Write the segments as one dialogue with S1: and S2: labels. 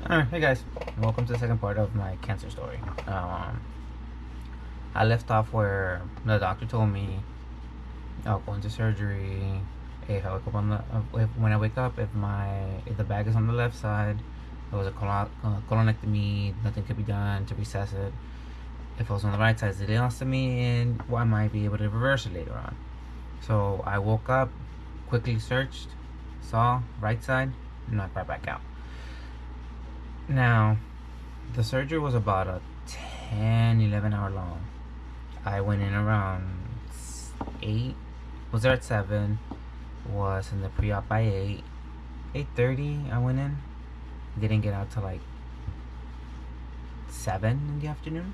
S1: Hey guys, welcome to the second part of my cancer story. I left off where the doctor told me I'll go into surgery. If I wake up when I wake up, if the bag is on the left side, it was a colonectomy. Nothing could be done to recess it. If it was on the right side, it's a ileostomy, and I might be able to reverse it later on. So I woke up, quickly searched, saw right side, knocked right back out. Now, the surgery was about a 10-11 hour long. I went in around 8, was there at 7, was in the pre-op by 8. 8:30 I went in. Didn't get out till like 7 in the afternoon.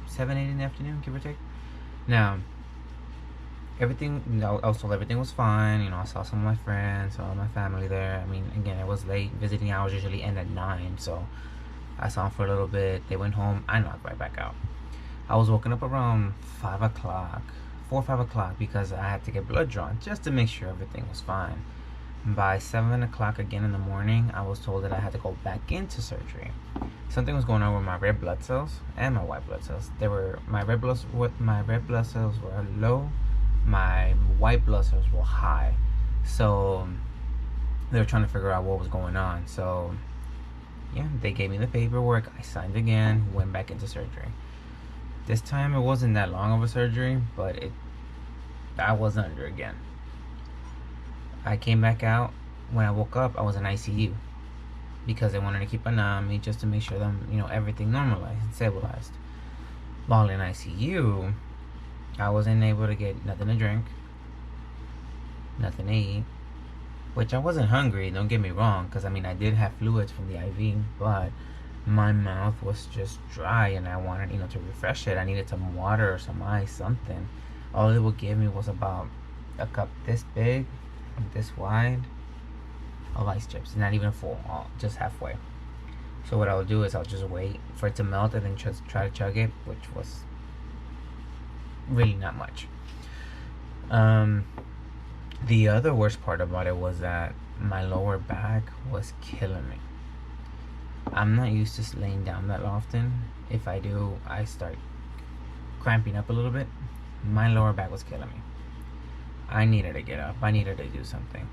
S1: 7, 8 in the afternoon, give or take. Now, everything, I was told everything was fine. I saw some of my friends, saw my family there. I mean, again, it was late. Visiting hours usually end at 9, so I saw them for a little bit. They went home. I knocked right back out. I was woken up around 5 o'clock, 4 or 5 o'clock, because I had to get blood drawn just to make sure everything was fine. By 7 o'clock again in the morning, I was told that I had to go back into surgery. Something was going on with my red blood cells and my white blood cells. My red blood cells were low, my white blood cells were high. So they were trying to figure out what was going on. So yeah, they gave me the paperwork. I signed again, went back into surgery. This time it wasn't that long of a surgery, but I was under again. I came back out. When I woke up, I was in ICU because they wanted to keep an eye on me just to make sure that everything normalized and stabilized. While in ICU, I wasn't able to get nothing to drink, nothing to eat, which I wasn't hungry, don't get me wrong, because I did have fluids from the IV, but my mouth was just dry and I wanted to refresh it. I needed some water or some ice, something. All it would give me was about a cup this big, this wide, of ice chips, not even full, just halfway. So what I would do is I'll just wait for it to melt and then just try to chug it, which was really not much. The other worst part about it was that my lower back was killing me. I'm not used to laying down that often. If I do, I start cramping up a little bit. My lower back was killing me. I needed to get up. I needed to do something.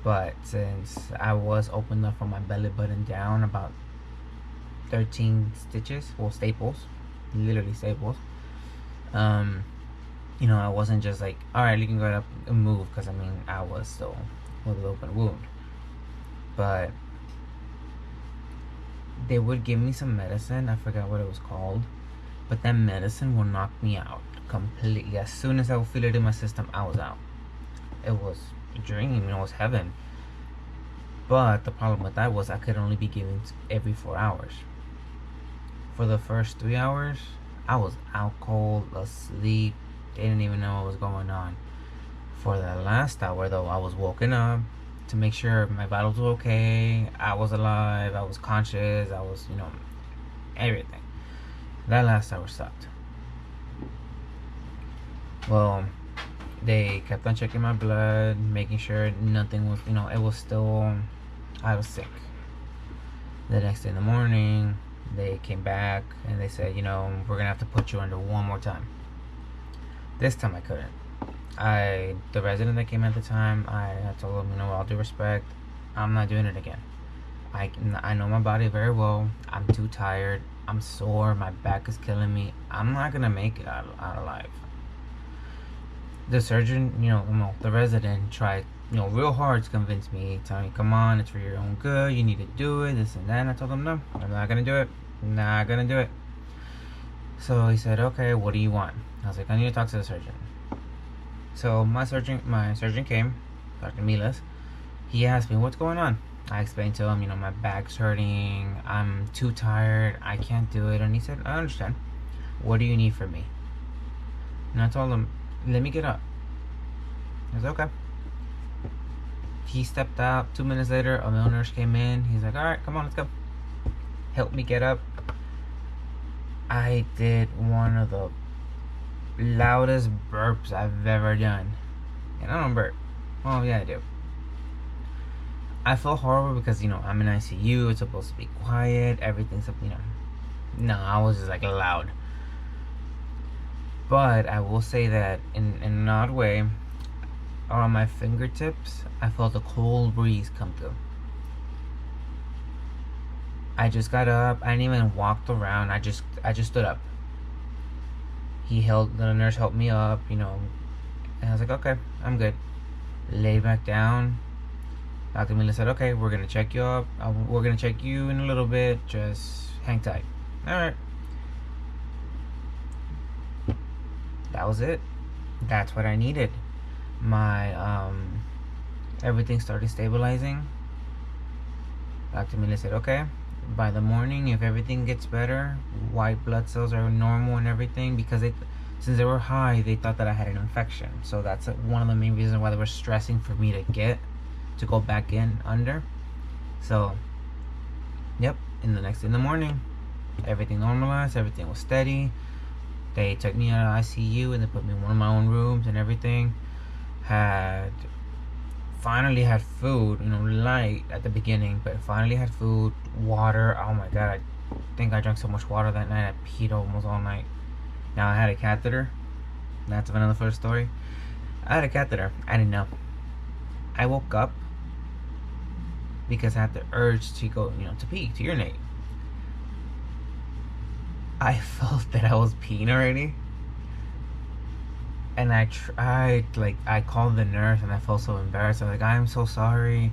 S1: But since I was opened up from my belly button down about 13 stitches, well, staples, literally staples, I wasn't just like, all right, you can go up and move, because I was still with an open wound. But they would give me some medicine. I forgot what it was called, but that medicine will knock me out completely. As soon as I would feel it in my system, I was out. It was a dream. It was heaven. But the problem with that was I could only be given every 4 hours. For the first 3 hours, I was out cold, asleep, didn't even know what was going on. For the last hour, though, I was woken up to make sure my vitals were okay, I was alive, I was conscious, I was, everything. That last hour sucked. Well, they kept on checking my blood, making sure nothing was, it was still, I was sick. The next day in the morning, they came back and they said, we're going to have to put you under one more time. This time I couldn't. The resident that came at the time, I told him, all due respect, I'm not doing it again. I know my body very well. I'm too tired. I'm sore. My back is killing me. I'm not going to make it out alive. The surgeon, the resident tried, real hard to convince me, telling me, come on, it's for your own good. You need to do it, this and that. And I told him, no, I'm not going to do it. Not going to do it. So he said, okay, what do you want? I was like, I need to talk to the surgeon. So my surgeon came, Dr. Milas. He asked me, what's going on? I explained to him, my back's hurting, I'm too tired, I can't do it. And he said, I understand. What do you need from me? And I told him, let me get up. He was okay. He stepped out. 2 minutes later, a male nurse came in. He's like, all right, come on, let's go. Help me get up. I did one of the loudest burps I've ever done. And I don't burp. Oh yeah, I do. I felt horrible because I'm in ICU. It's supposed to be quiet. Everything's No, I was just like loud. But I will say that in an odd way, on my fingertips, I felt a cold breeze come through. I just got up. I didn't even walked around. I just stood up. The nurse helped me up, and I was like, okay, I'm good. Lay back down. Dr. Mila said, okay, we're gonna check you up. We're gonna check you in a little bit. Just hang tight. All right. That was it. That's what I needed. My everything started stabilizing. Dr. Mila said, okay, by the morning, if everything gets better, white blood cells are normal and everything, because since they were high, they thought that I had an infection. So that's one of the main reasons why they were stressing for me to go back in under. So, yep, in the morning, everything normalized, everything was steady. They took me out of ICU and they put me in one of my own rooms and everything. Finally had food, light at the beginning, but finally had food, water. Oh my god, I think I drank so much water that night, I peed almost all night. Now I had a catheter. That's another first story. I had a catheter. I didn't know. I woke up because I had the urge to go, to pee, to urinate. I felt that I was peeing already. And I tried, I called the nurse and I felt so embarrassed. I was like, I'm so sorry.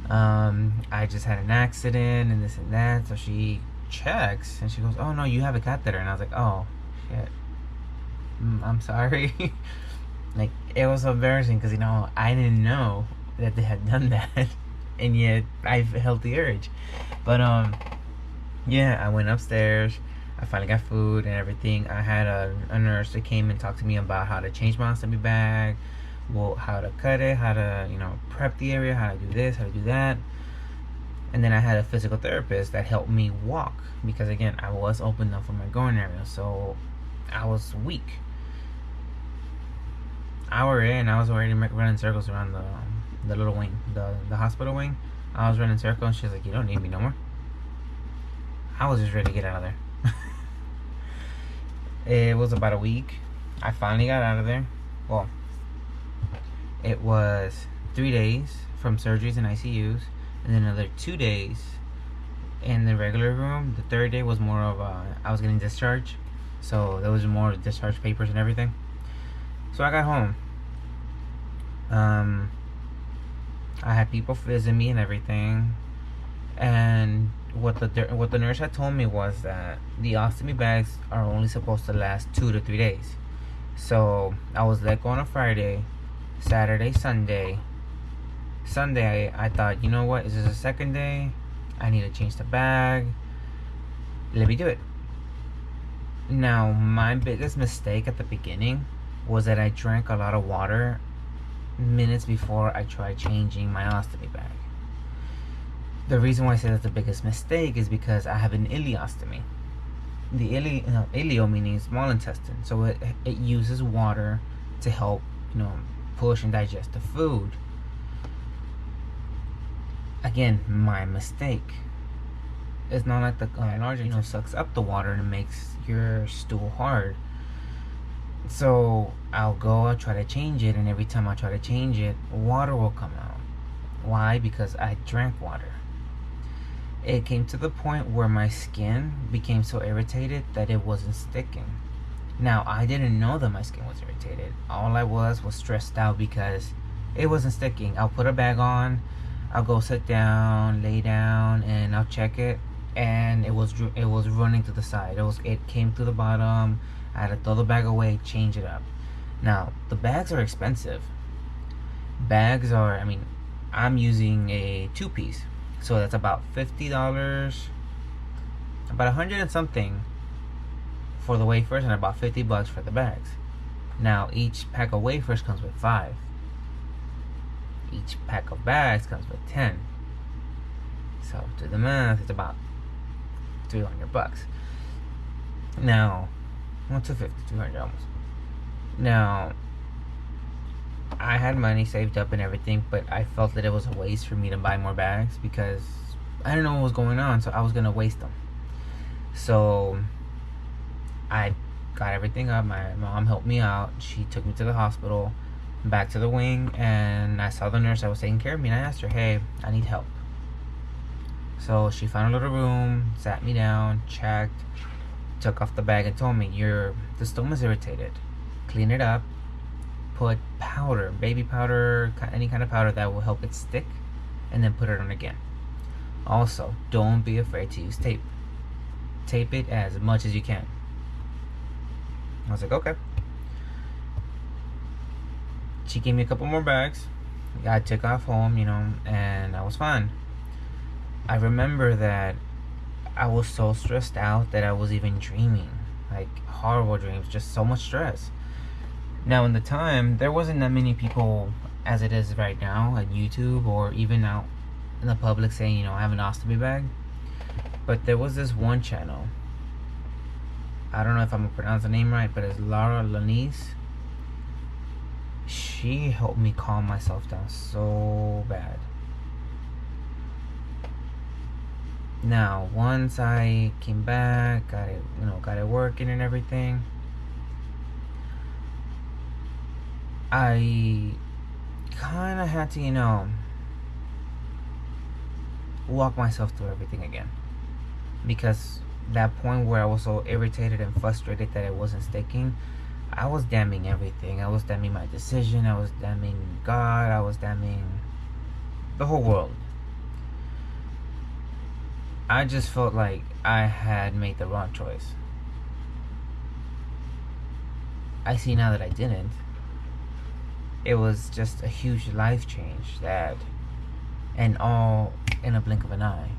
S1: I just had an accident and this and that. So she checks and she goes, oh no, you have a catheter. And I was like, oh shit, I'm sorry. It was so embarrassing because I didn't know that they had done that. And yet I felt the urge. But yeah, I went upstairs. I finally got food and everything. I had a nurse that came and talked to me about how to change my ostomy bag, how to cut it, how to prep the area, how to do this, how to do that. And then I had a physical therapist that helped me walk, because again, I was open up for my groin area, so I was weak. Hour in, I was already running circles around the little wing, the hospital wing. I was running circles and she was like, you don't need me no more. I was just ready to get out of there. It was about a week. I finally got out of there. Well, it was 3 days from surgeries and ICUs, and then another 2 days in the regular room. The third day was more of I was getting discharged, so there was more discharge papers and everything. So I got home. I had people visit me and everything, and what the nurse had told me was that the ostomy bags are only supposed to last 2 to 3 days. So I was let go on a Friday, Saturday, Sunday. I thought, you know what? This is the second day. I need to change the bag. Let me do it. Now, my biggest mistake at the beginning was that I drank a lot of water minutes before I tried changing my ostomy bag. The reason why I say that's the biggest mistake is because I have an ileostomy. The ileo meaning small intestine, so it uses water to help push and digest the food. Again, my mistake. It's not like the large sucks up the water and it makes your stool hard. So I'll try to change it, and every time I try to change it, water will come out. Why? Because I drank water. It came to the point where my skin became so irritated that it wasn't sticking. Now, I didn't know that my skin was irritated. All I was stressed out because it wasn't sticking. I'll put a bag on, I'll go sit down, lay down, and I'll check it, and it was running to the side. It came to the bottom. I had to throw the bag away, change it up. Now, the bags are expensive. I'm using a 2-piece. So that's about $50, about 100 and something for the wafers, and about $50 for the bags. Now, each pack of wafers comes with 5. Each pack of bags comes with 10. So, do the math, it's about $300. Now, well, 250, 200 almost. Now, I had money saved up and everything, but I felt that it was a waste for me to buy more bags because I didn't know what was going on, so I was gonna waste them. So I got everything up. My mom helped me out. She took me to the hospital, back to the wing, and I saw the nurse that was taking care of me, and I asked her, "Hey, I need help." So she found a little room, sat me down, checked, took off the bag, and told me, the stoma's irritated. Clean it up. Put powder, baby powder, any kind of powder that will help it stick, and then put it on again. Also, don't be afraid to use tape. Tape it as much as you can. I was like, okay. She gave me a couple more bags. I took off home, and I was fine. I remember that I was so stressed out that I was even dreaming. Like, horrible dreams, just so much stress. Now, in the time, there wasn't that many people as it is right now at YouTube or even out in the public saying, I have an ostomy bag. But there was this one channel. I don't know if I'm going to pronounce the name right, but it's Laura Lanise. She helped me calm myself down so bad. Now, once I came back, got it working and everything, I kind of had to, walk myself through everything again. Because that point where I was so irritated and frustrated that it wasn't sticking, I was damning everything. I was damning my decision. I was damning God. I was damning the whole world. I just felt like I had made the wrong choice. I see now that I didn't. It was just a huge life change and all in a blink of an eye.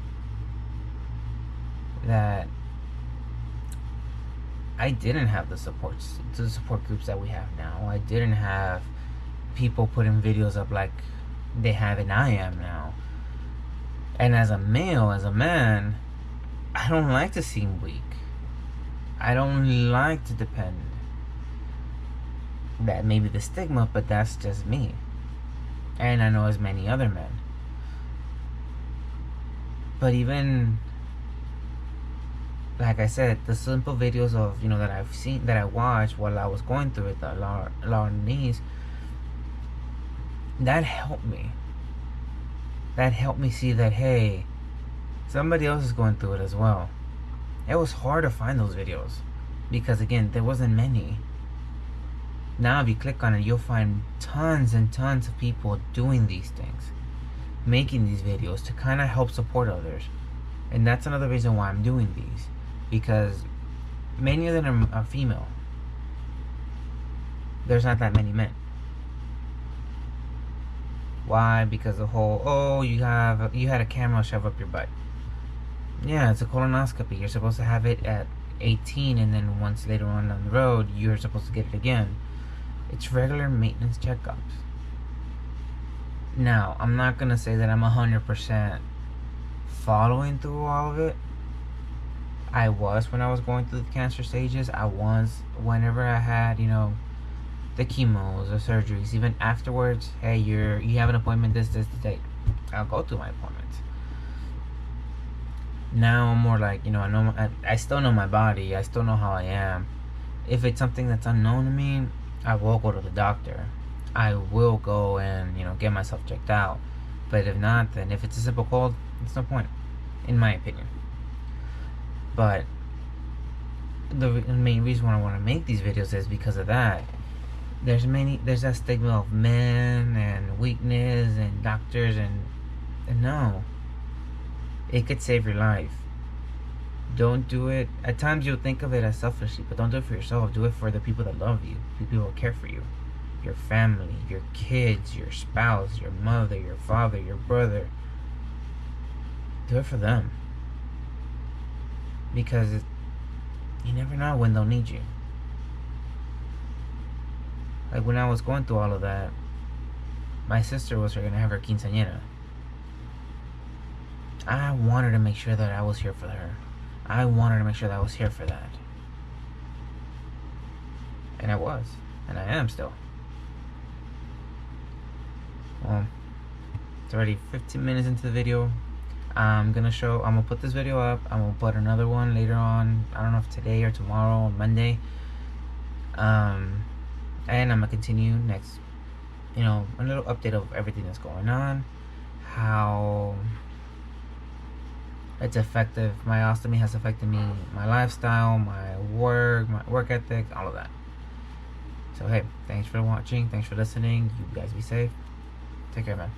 S1: That I didn't have the support groups that we have now. I didn't have people putting videos up like they have and I am now. And as a male, as a man, I don't like to seem weak. I don't like to depend. That may be the stigma, but that's just me. And I know as many other men. But even, like I said, the simple videos of, that I've seen, that I watched while I was going through it, the Laura Knees, that helped me. That helped me see that, hey, somebody else is going through it as well. It was hard to find those videos because, again, there wasn't many. Now, if you click on it, you'll find tons and tons of people doing these things, making these videos to kind of help support others. And that's another reason why I'm doing these, because many of them are female. There's not that many men. Why? Because the whole, you had a camera shoved up your butt. Yeah, it's a colonoscopy. You're supposed to have it at 18, and then once later on down the road, you're supposed to get it again. It's regular maintenance checkups. Now, I'm not going to say that I'm 100% following through all of it. I was when I was going through the cancer stages. I was whenever I had, the chemos, the surgeries, even afterwards. Hey, you have an appointment this date. I'll go to my appointments. Now I'm more like, I still know my body. I still know how I am. If it's something that's unknown to me, I will go to the doctor. I will go and, get myself checked out. But if not, then if it's a simple cold, it's no point, in my opinion. But the main reason why I want to make these videos is because of that. There's that stigma of men and weakness and doctors and no. It could save your life. Don't do it. At times you'll think of it as selfishly, but don't do it for yourself. Do it for the people that love you, people who care for you. Your family, your kids, your spouse, your mother, your father, your brother. Do it for them. Because you never know when they'll need you. Like when I was going through all of that, my sister was going to have her quinceañera. I wanted to make sure that I was here for her. I wanted to make sure that I was here for that. And I was. And I am still. Well, it's already 15 minutes into the video. I'm gonna put this video up. I'm gonna put another one later on. I don't know if today or tomorrow or Monday. And I'm gonna continue next, a little update of everything that's going on, how it's effective. My ostomy has affected me, my lifestyle, my work ethic, all of that. So hey, thanks for watching, thanks for listening. You guys be safe. Take care, man.